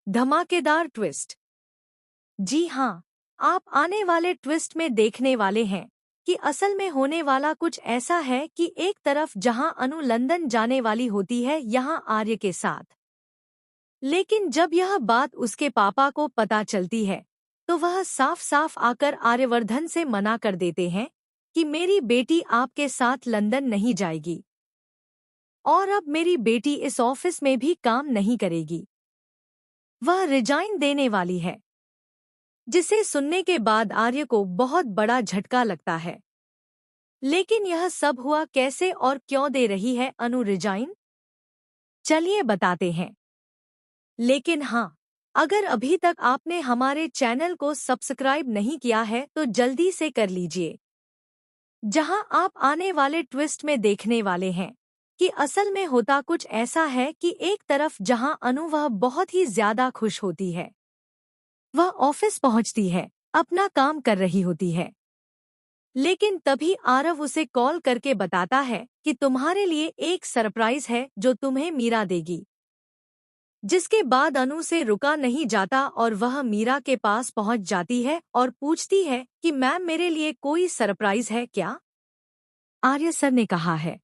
धमाकेदार ट्विस्ट। जी हाँ, आप आने वाले ट्विस्ट में देखने वाले हैं कि असल में होने वाला कुछ ऐसा है कि एक तरफ जहां अनु लंदन जाने वाली होती है यहाँ आर्य के साथ, लेकिन जब यह बात उसके पापा को पता चलती है तो वह साफ साफ आकर आर्यवर्धन से मना कर देते हैं कि मेरी बेटी आपके साथ लंदन नहीं जाएगी और अब मेरी बेटी इस ऑफिस में भी काम नहीं करेगी, वह रिजाइन देने वाली है। जिसे सुनने के बाद आर्य को बहुत बड़ा झटका लगता है। लेकिन यह सब हुआ कैसे और क्यों दे रही है अनु रिजाइन? चलिए बताते हैं। लेकिन हाँ, अगर अभी तक आपने हमारे चैनल को सब्सक्राइब नहीं किया है तो जल्दी से कर लीजिए, जहां आप आने वाले ट्विस्ट में देखने वाले हैं कि असल में होता कुछ ऐसा है कि एक तरफ जहां अनु वह बहुत ही ज्यादा खुश होती है, वह ऑफिस पहुंचती है, अपना काम कर रही होती है, लेकिन तभी आरव उसे कॉल करके बताता है कि तुम्हारे लिए एक सरप्राइज है जो तुम्हें मीरा देगी। जिसके बाद अनु से रुका नहीं जाता और वह मीरा के पास पहुंच जाती है और पूछती है कि मैम मेरे लिए कोई सरप्राइज है क्या? आर्य सर ने कहा है।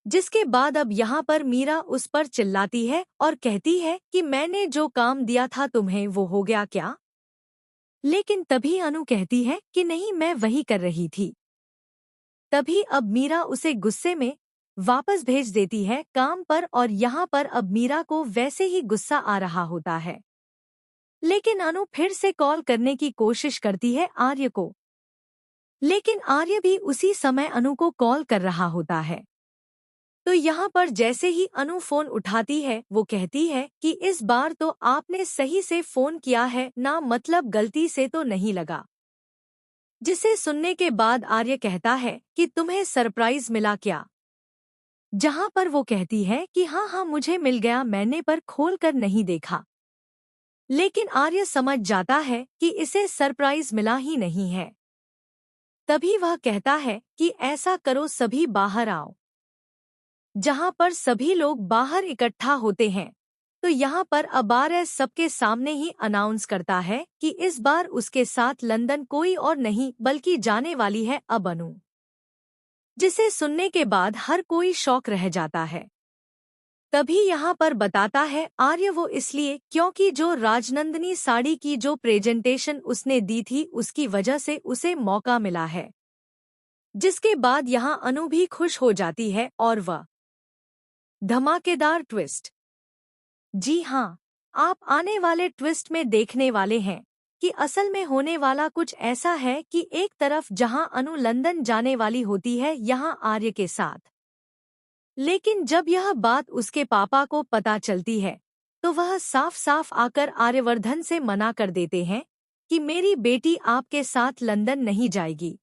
जिसके बाद अब यहाँ पर मीरा उस पर चिल्लाती है और कहती है कि मैंने जो काम दिया था तुम्हें वो हो गया क्या? लेकिन तभी अनु कहती है कि नहीं, मैं वही कर रही थी। तभी अब मीरा उसे गुस्से में वापस भेज देती है काम पर और यहाँ पर अब मीरा को वैसे ही गुस्सा आ रहा होता है। लेकिन अनु फिर से कॉल करने की कोशिश करती है आर्य को, लेकिन आर्य भी उसी समय अनु को कॉल कर रहा होता है। तो यहाँ पर जैसे ही अनु फोन उठाती है वो कहती है कि इस बार तो आपने सही से फोन किया है ना, मतलब गलती से तो नहीं लगा। जिसे सुनने के बाद आर्य कहता है कि तुम्हें सरप्राइज मिला क्या? जहाँ पर वो कहती है कि हाँ हाँ मुझे मिल गया, मैंने पर खोल कर नहीं देखा। लेकिन आर्य समझ जाता है कि इसे सरप्राइज मिला ही नहीं है। तभी वह कहता है कि ऐसा करो, सभी बाहर आओ। जहाँ पर सभी लोग बाहर इकट्ठा होते हैं तो यहाँ पर अबार सबके सामने ही अनाउंस करता है कि इस बार उसके साथ लंदन कोई और नहीं बल्कि जाने वाली है अब अनु। जिसे सुनने के बाद हर कोई शॉक रह जाता है। तभी यहाँ पर बताता है आर्य वो इसलिए क्योंकि जो राजनंदिनी साड़ी की जो प्रेजेंटेशन उसने दी थी उसकी वजह से उसे मौका मिला है। जिसके बाद यहाँ अनु भी खुश हो जाती है और वह धमाकेदार ट्विस्ट। जी हाँ, आप आने वाले ट्विस्ट में देखने वाले हैं कि असल में होने वाला कुछ ऐसा है कि एक तरफ जहां अनु लंदन जाने वाली होती है यहाँ आर्य के साथ, लेकिन जब यह बात उसके पापा को पता चलती है तो वह साफ साफ आकर आर्यवर्धन से मना कर देते हैं कि मेरी बेटी आपके साथ लंदन नहीं जाएगी।